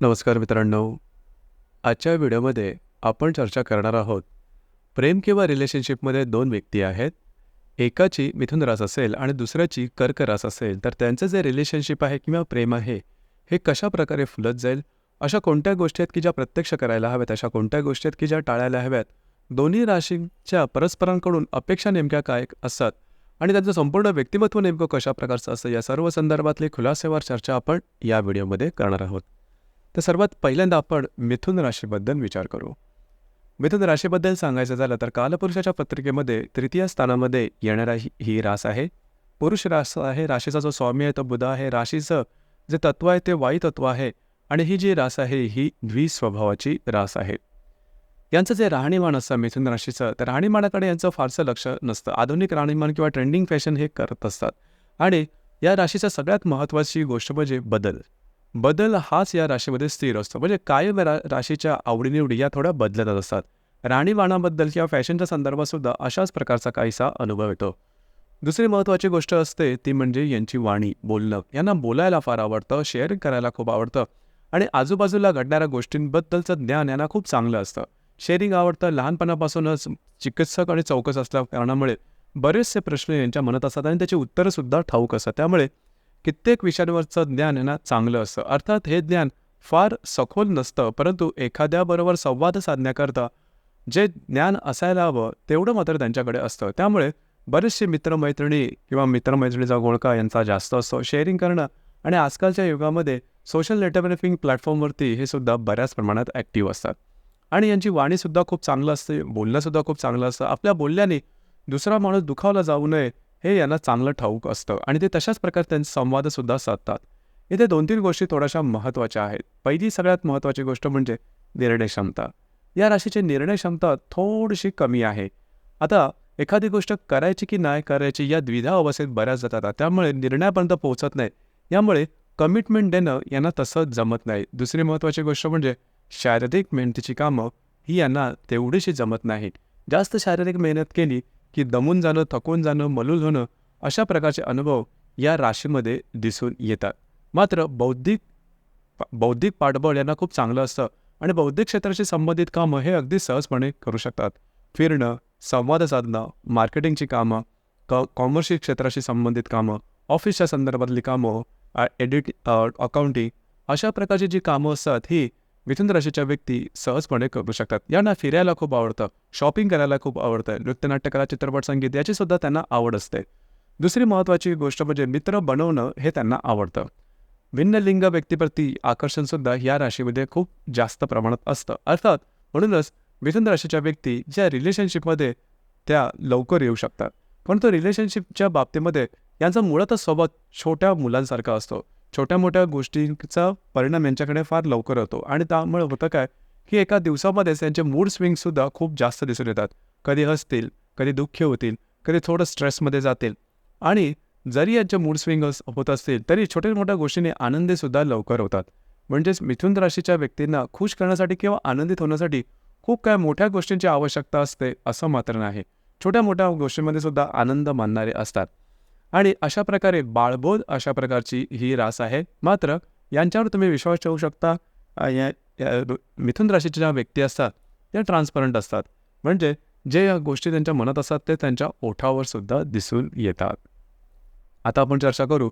नमस्कार मित्रांनो. आजच्या व्हिडिओमध्ये आपण चर्चा करणार आहोत. प्रेम किंवा रिलेशनशिपमध्ये दोन व्यक्ती आहेत. एकाची मिथुन रास असेल आणि दुसऱ्याची कर्क रास असेल, तर त्यांचं जे रिलेशनशिप आहे किंवा प्रेम आहे, हे कशा प्रकारे फुलत जाईल? अशा कोणत्या गोष्टी आहेत की ज्या प्रत्यक्ष करायला हव्यात, अशा कोणत्या गोष्टी आहेत की ज्या टाळायला हव्यात? दोन्ही राशींच्या परस्परांकडून अपेक्षा नेमक्या काय असतात आणि त्यांचं संपूर्ण व्यक्तिमत्व नेमकं कशा प्रकारचं असतं, या सर्व संदर्भातली खुलासेवार चर्चा आपण या व्हिडिओमध्ये करणार आहोत. तर सर्वात पहिल्यांदा आपण मिथुन राशीबद्दल विचार करू. मिथुन राशीबद्दल सांगायचं झालं तर कालपुरुषाच्या पत्रिकेमध्ये तृतीय स्थानामध्ये येणारा ही रास आहे. पुरुष रास आहे. राशीचा जो स्वामी आहे तो बुध आहे. राशीचं जे तत्व आहे ते वायू तत्व आहे आणि ही जी रास आहे ही द्विस्वभावाची रास आहे. यांचं जे राहणीमान असतं मिथुन राशीचं, तर राहणीमानाकडे यांचं फारसं लक्ष नसतं. आधुनिक राहणीमान किंवा ट्रेंडिंग फॅशन हे करत असतात. आणि या राशीच्या सगळ्यात महत्त्वाची गोष्ट म्हणजे बदल. बदल हाच या राशीमध्ये स्थिर असतो. म्हणजे कायम राशीच्या आवडीनिवडी या थोड्या बदलत असतात. राहणीमानाबद्दल किंवा फॅशनच्या संदर्भात सुद्धा अशाच प्रकारचा काहीसा अनुभव येतो. दुसरी महत्त्वाची गोष्ट असते ती म्हणजे यांची वाणी, बोलणं. यांना बोलायला फार आवडतं, शेअरिंग करायला खूप आवडतं आणि आजूबाजूला घडणाऱ्या गोष्टींबद्दलचं ज्ञान यांना खूप चांगलं असतं. शेअरिंग आवडतं. लहानपणापासूनच चिकित्सक आणि चौकस असल्या कारणामुळे बरेचसे प्रश्न यांच्या मनात असतात आणि त्याची उत्तरंसुद्धा ठाऊक असतात. त्यामुळे कित्येक विषयांवरचं ज्ञान यांना चांगलं असतं. अर्थात हे ज्ञान फार सखोल नसतं, परंतु एखाद्याबरोबर संवाद साधण्याकरता जे ज्ञान असायला हवं तेवढं मात्र त्यांच्याकडे असतं. त्यामुळे बरेचसे मित्रमैत्रिणी किंवा मित्रमैत्रिणीचा घोळका यांचा जास्त असतो. शेअरिंग करणं आणि आजकालच्या युगामध्ये सोशल नेटवर्किंग प्लॅटफॉर्मवरती हे सुद्धा बऱ्याच प्रमाणात ॲक्टिव्ह असतात. आणि यांची वाणीसुद्धा खूप चांगलं असते, बोलणंसुद्धा खूप चांगलं असतं. आपल्या बोलण्याने दुसरा माणूस दुखावला जाऊ नये हे यांना चांगलं ठाऊक असतं आणि ते तशाच प्रकारे त्यांचे संवादसुद्धा साधतात. इथे 2-3 गोष्टी थोड्याशा महत्त्वाच्या आहेत. पहिली सगळ्यात महत्त्वाची गोष्ट म्हणजे निर्णय क्षमता. या राशीची निर्णय क्षमता थोडीशी कमी आहे. आता एखादी गोष्ट करायची की नाही करायची या द्विधा अवस्थेत बऱ्याच जातात. त्यामुळे निर्णयापर्यंत पोहोचत नाही. यामुळे कमिटमेंट देणं यांना तसं जमत नाही. दुसरी महत्त्वाची गोष्ट म्हणजे शारीरिक मेहनतीची कामं ही यांना तेवढीशी जमत नाहीत. जास्त शारीरिक मेहनत केली की दमून जाणं, थकून जाणं, मलूल होणं अशा प्रकारचे अनुभव या राशीमध्ये दिसून येतात. मात्र बौद्धिक पाठबळ यांना खूप चांगलं असतं आणि बौद्धिक क्षेत्राशी संबंधित कामं हे अगदी सहजपणे करू शकतात. फिरणं, संवाद साधणं, मार्केटिंगची कामं, कॉमर्शियल क्षेत्राशी संबंधित कामं, ऑफिसच्या संदर्भातली कामं, अकाउंटिंग अशा प्रकारची जी कामं असतात ही मिथुन राशीच्या व्यक्ती सहजपणे करू शकतात. यांना फिरायला खूप आवडतं, शॉपिंग करायला खूप आवडतं, नृत्यनाट्यकला, चित्रपट, संगीत याची सुद्धा त्यांना आवड असते. दुसरी महत्त्वाची गोष्ट म्हणजे मित्र बनवणं हे त्यांना आवडतं. भिन्न लिंग व्यक्तीप्रती आकर्षणसुद्धा या राशीमध्ये खूप जास्त प्रमाणात असतं. अर्थात म्हणूनच मिथुन राशीच्या व्यक्ती ज्या रिलेशनशिपमध्ये त्या लवकर येऊ शकतात. परंतु रिलेशनशिपच्या बाबतीमध्ये यांचा मुळातच स्वभाव छोट्या मुलांसारखा असतो. छोट्या मोठ्या गोष्टींचा परिणाम यांच्याकडे फार लवकर होतो आणि त्यामुळे होतं काय की एका दिवसामध्येच त्यांचे मूड स्विंगसुद्धा खूप जास्त दिसून येतात. कधी हसतील, कधी दुःखी होतील, कधी थोडं स्ट्रेसमध्ये जातील आणि जरी यांचे मूड स्विंग होत असतील तरी छोट्या मोठ्या गोष्टीने आनंदीसुद्धा लवकर होतात. म्हणजेच मिथुन राशीच्या व्यक्तींना खुश करण्यासाठी किंवा आनंदित होण्यासाठी खूप काय मोठ्या गोष्टींची आवश्यकता असते असं मात्र नाही. छोट्या मोठ्या गोष्टींमध्ये सुद्धा आनंद मानणारे असतात आणि अशा प्रकारे बाळबोध अशा प्रकारची ही रास आहे. मात्र यांच्यावर तुम्ही विश्वास ठेवू शकता. मिथुन राशीच्या ज्या व्यक्ती असतात त्या ट्रान्सपरंट असतात. म्हणजे जे या गोष्टी त्यांच्या मनात असतात ते त्यांच्या ओठावर सुद्धा दिसून येतात. आता आपण चर्चा करू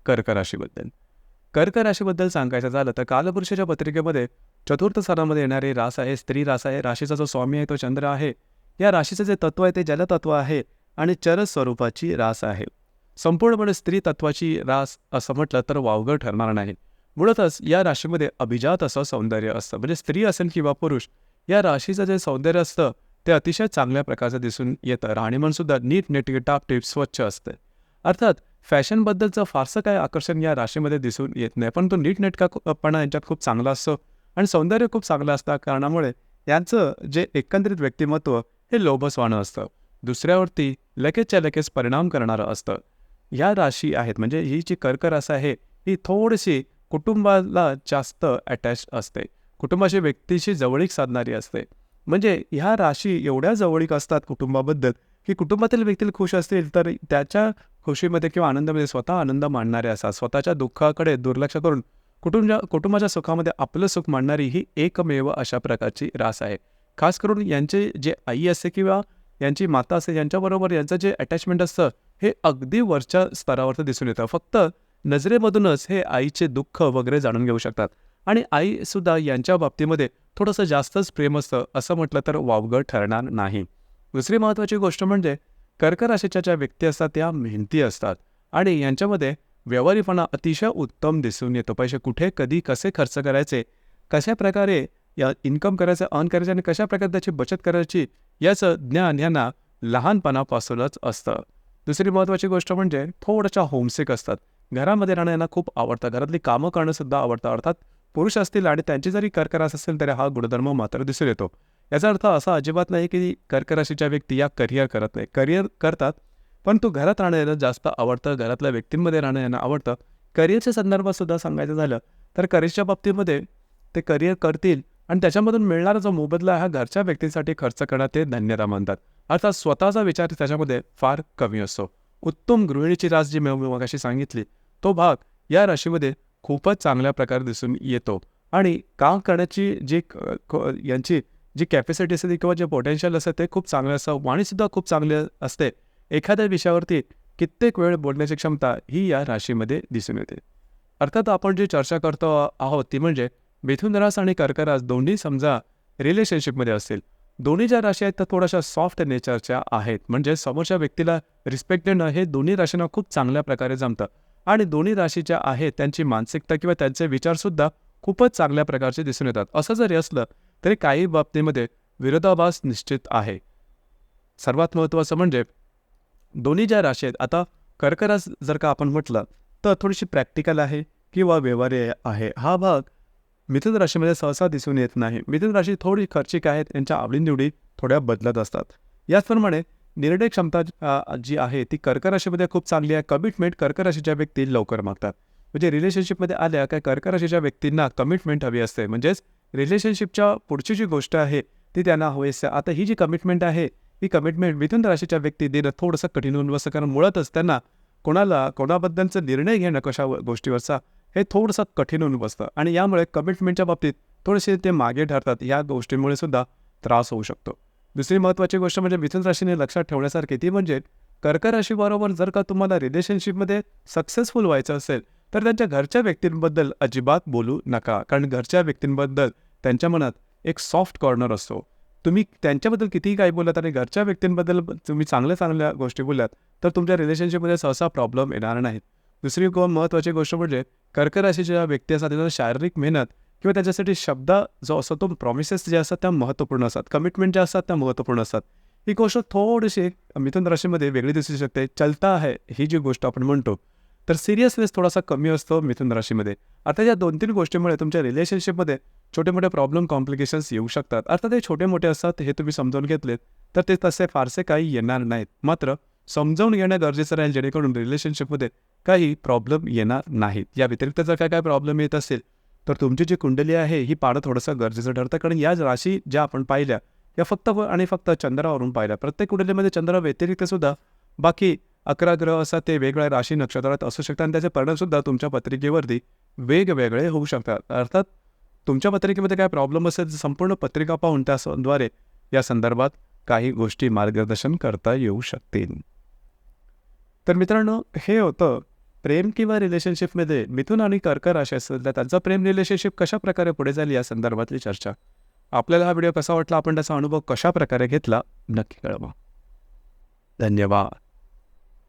कर्क राशीबद्दल. कर्क राशीबद्दल सांगायचं झालं तर कालपुरुषाच्या पत्रिकेमध्ये चतुर्थ स्थानामध्ये येणारी रास आहे, स्त्री रास आहे. राशीचा जो स्वामी आहे तो चंद्र आहे. या राशीचं जे तत्व आहे ते जलतत्व आहे आणि चरस स्वरूपाची रास आहे. संपूर्णपणे स्त्री तत्वाची रास असं म्हटलं तर वावगं ठरणार नाही. मुळातच या राशीमध्ये अभिजात असं सौंदर्य असतं. म्हणजे स्त्री असेल किंवा पुरुष, या राशीचं जे सौंदर्य असतं ते अतिशय चांगल्या प्रकारचं दिसून येतं. राहणीमानसुद्धा नीटनेटके, टापटीप, स्वच्छ असते. अर्थात फॅशनबद्दलचं फारसं काय आकर्षण या राशीमध्ये दिसून येत नाही, परंतु नीटनेटकापणा यांच्यात खूप चांगला असतो आणि सौंदर्य खूप चांगलं असतं कारणामुळे यांचं जे एकंदरीत व्यक्तिमत्व हे लोभसवाणं असतं. दुसऱ्यावरती लगेचच्या लगेच परिणाम करणारं असतं. ह्या राशी आहेत म्हणजे ही जी कर्क रास आहे ही थोडीशी कुटुंबाला जास्त अटॅच असते. कुटुंबाशी व्यक्तीशी जवळीक साधणारी असते. म्हणजे ह्या राशी एवढ्या जवळीक असतात कुटुंबाबद्दल की कुटुंबातील व्यक्ती खुश असतील तर त्याच्या खुशीमध्ये किंवा आनंदामध्ये स्वतः आनंद मानणारे असतात. स्वतःच्या दुःखाकडे दुर्लक्ष करून कुटुंबाच्या सुखामध्ये आपलं सुख मानणारी ही एकमेव अशा प्रकारची रास आहे. खास करून यांचे जे आई असते किंवा यांची माता असते यांच्याबरोबर यांचं जे अटॅचमेंट असतं हे अगदी वरच्या स्तरावरती दिसून येतं. फक्त नजरेमधूनच हे आईचे दुःख वगैरे जाणून घेऊ शकतात आणि आईसुद्धा यांच्या बाबतीमध्ये थोडंसं जास्तच प्रेम असतं असं म्हटलं तर वावगं ठरणार नाही. दुसरी महत्त्वाची गोष्ट म्हणजे कर्क राशीच्या ज्या व्यक्ती असतात त्या मेहनती असतात आणि यांच्यामध्ये व्यवहारीपणा अतिशय उत्तम दिसून येतो. पैसे कुठे, कधी, कसे खर्च करायचे, कशा प्रकारे या इन्कम करायचं, अर्न करायचं आणि कशा प्रकारे त्याची बचत करायची याचं ज्ञान यांना लहानपणापासूनच असतं. दुसरी महत्त्वाची गोष्ट म्हणजे थोड्याशा होमसिक असतात. घरामध्ये राहणं यांना खूप आवडतं. घरातली कामं करणंसुद्धा आवडतं. अर्थात पुरुष असतील आणि त्यांची जरी कर्क रास असेल तरी हा गुणधर्म मात्र दिसून येतो. याचा अर्थ असा अजिबात नाही की कर्क राशीच्या व्यक्ती या करिअर करत नाही. करिअर करतात, परंतु घरात राहणं यांना जास्त आवडतं. घरातल्या व्यक्तींमध्ये राहणं यांना आवडतं. करिअरच्या संदर्भात सुद्धा सांगायचं झालं तर करिअरच्या बाबतीमध्ये ते करिअर करतील आणि त्याच्यामधून मिळणारा जो मोबदला हा घरच्या व्यक्तींसाठी खर्च करणं ते धन्यता मानतात. अर्थात स्वतःचा विचार त्याच्यामध्ये फार कमी असतो. उत्तम गृहिणीची रास जी मी मगाशी सांगितली तो भाग या राशीमध्ये खूपच चांगल्या प्रकारे दिसून येतो आणि काम करण्याची यांची जी कॅपॅसिटी असते किंवा जे पोटेन्शियल असतं ते खूप चांगलं असतं. वाणीसुद्धा खूप चांगली असते. एखाद्या विषयावरती कित्येक वेळ बोलण्याची क्षमता ही या राशीमध्ये दिसून येते. अर्थात आपण जी चर्चा करतो आहोत ती म्हणजे मिथुन रास आणि कर्क रास दोन्ही समजा रिलेशनशिपमध्ये असतील. दोन्ही ज्या राशी आहेत त्या थोड्याशा सॉफ्ट नेचरच्या आहेत. म्हणजे समोरच्या व्यक्तीला रिस्पेक्ट देणं हे दोन्ही राशींना खूप चांगल्या प्रकारे जमतं आणि दोन्ही राशीच्या आहेत त्यांची मानसिकता किंवा त्यांचे विचारसुद्धा खूपच चांगल्या प्रकारचे दिसून येतात. असं जरी असलं तरी काही बाबतीमध्ये विरोधाभास निश्चित आहे. सर्वात महत्त्वाचं म्हणजे दोन्ही ज्या राशी आहेत, आता कर्क रास जर का आपण म्हटलं तर थोडीशी प्रॅक्टिकल आहे किंवा व्यवहारी आहे. हा भाग मिथुन राशीमध्ये सहसा दिसून येत नाही. मिथुन राशी थोडी खर्चिक आहेत. त्यांच्या आवडीनिवडी थोड्या बदलत असतात. याचप्रमाणे निर्णय क्षमता जी आहे ती कर्क राशीमध्ये खूप चांगली आहे. कमिटमेंट कर्क राशीच्या व्यक्ती लवकर मागतात. म्हणजे रिलेशनशिपमध्ये आल्या काय कर्क राशीच्या व्यक्तींना कमिटमेंट हवी असते. म्हणजेच रिलेशनशिपच्या पुढची जी गोष्ट आहे ती त्यांना हवी असते. आता ही जी कमिटमेंट आहे ही कमिटमेंट मिथुन राशीच्या व्यक्ती देणं थोडंसं कठीण होऊन बसतं. कारण मुळातच त्यांना कोणाबद्दलचा निर्णय घेणं कशा गोष्टीवरचा हे थोडंसं कठीण होऊन बसतं आणि यामुळे कमिटमेंटच्या बाबतीत थोडेसे ते मागे ठरतात. या गोष्टींमुळे सुद्धा त्रास होऊ शकतो. दुसरी महत्त्वाची गोष्ट म्हणजे मिथुन राशीने लक्षात ठेवण्यासारखी ती म्हणजे कर्क राशीबरोबर जर का तुम्हाला रिलेशनशिपमध्ये सक्सेसफुल व्हायचं असेल तर त्यांच्या घरच्या व्यक्तींबद्दल अजिबात बोलू नका. कारण घरच्या व्यक्तींबद्दल त्यांच्या मनात एक सॉफ्ट कॉर्नर असतो. तुम्ही त्यांच्याबद्दल कितीही काही बोललात आणि घरच्या व्यक्तींबद्दल तुम्ही चांगल्या गोष्टी बोललात तर तुमच्या रिलेशनशिपमध्ये सहसा प्रॉब्लेम येणार नाहीत. दुसरी महत्त्वाची गोष्ट म्हणजे कर्क राशीच्या व्यक्ती असतात त्यांना शारीरिक मेहनत किंवा त्याच्यासाठी शब्द जो असतो तो प्रॉमिसेस जे असतात त्या महत्त्वपूर्ण असतात. कमिटमेंट ज्या असतात त्या महत्त्वपूर्ण असतात. ही गोष्ट थोडीशी मिथुन राशीमध्ये वेगळी दिसू शकते. चलता आहे ही जी गोष्ट आपण म्हणतो तर सिरियसनेस थोडासा कमी असतो मिथुन राशीमध्ये. आता या 2-3 गोष्टींमुळे तुमच्या रिलेशनशिपमध्ये छोटे मोठे प्रॉब्लेम कॉम्प्लिकेशन्स येऊ शकतात. अर्थात हे छोटे मोठे असतात हे तुम्ही समजावून घेतलेत तर ते तसे फारसे काही येणार नाहीत. मात्र समजावून घेणं गरजेचं राहील जेणेकरून रिलेशनशिपमध्ये काही प्रॉब्लेम येणार नाहीत. या व्यतिरिक्त जर काय प्रॉब्लेम येत असेल तर तुमची जी कुंडली आहे ही पाहणं थोडंसं गरजेचं ठरतं. कारण या राशी ज्या आपण पाहिल्या या फक्त आणि फक्त चंद्रावरून पाहिल्या. प्रत्येक कुंडलीमध्ये चंद्रा व्यतिरिक्त सुद्धा बाकी 11 ग्रह असतात ते वेगवेगळ्या राशी नक्षत्रात असू शकतात आणि त्याचे परिणामसुद्धा तुमच्या पत्रिकेवरती वेगवेगळे होऊ शकतात. अर्थात तुमच्या पत्रिकेमध्ये काय प्रॉब्लेम असेल संपूर्ण पत्रिका पाहून त्याद्वारे या संदर्भात काही गोष्टी मार्गदर्शन करता येऊ शकतील. तर मित्रांनो हे होतं प्रेम किंवा रिलेशनशिपमध्ये मिथुन आणि कर्क राशी असेल तर त्यांचा प्रेम रिलेशनशिप कशा प्रकारे पुढे जाईल या संदर्भातली चर्चा. आपल्याला हा व्हिडिओ कसा वाटला, आपण त्याचा अनुभव कशा प्रकारे घेतला नक्की कळवा. धन्यवाद.